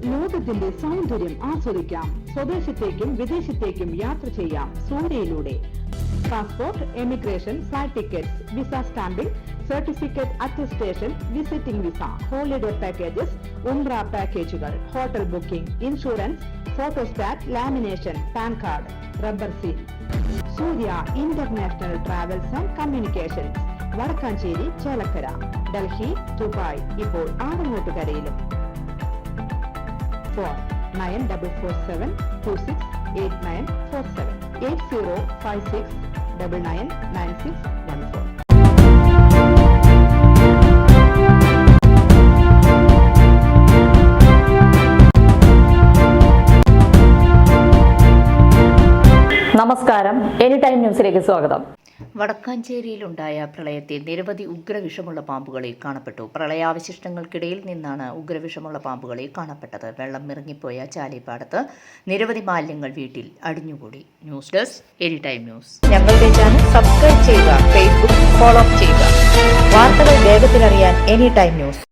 ലോകത്തിന്റെ സൗന്ദര്യം ആസ്വദിക്കാം. സ്വദേശത്തേക്കും വിദേശത്തേക്കും യാത്ര ചെയ്യാം സൂര്യയിലൂടെ. Passport, emigration, flight tickets, visa stamping, certificate attestation, visiting visa, holiday packages, ഉംറ പാക്കേജുകൾ, hotel booking, insurance, photostat, lamination, PAN card, rubber seal. Surya international travels and communications, Vadakkancherry, Chelakkara, Delhi, Dubai, ഇപ്പോൾ ആറങ്ങോട്ടുകരയിലും. ഫോൺ 9447268947 8056999614. നമസ്കാരം, എനി ടൈം ന്യൂസിലേക്ക് സ്വാഗതം. വടക്കാഞ്ചേരിയിലുണ്ടായ പ്രളയത്തിൽ നിരവധി ഉഗ്രവിഷമുള്ള പാമ്പുകളെ കാണപ്പെട്ടു. പ്രളയാവശിഷ്ടങ്ങൾക്കിടയിൽ നിന്നാണ് ഉഗ്രവിഷമുള്ള പാമ്പുകളെ കാണപ്പെട്ടത്. വെള്ളം ഇറങ്ങിപ്പോയ ചാലിപ്പാടത്ത് നിരവധി മാലിന്യങ്ങൾ വീട്ടിൽ അടിഞ്ഞുകൂടി. News desk, any time news. ഞങ്ങളുടെ ചാനൽ സബ്സ്ക്രൈബ് ചെയ്യുക, ഫേസ്ബുക്ക് ഫോളോ ചെയ്യുക. വാർത്തകൾ വേഗത്തിലറിയാൻ എനി ടൈം ന്യൂസ്.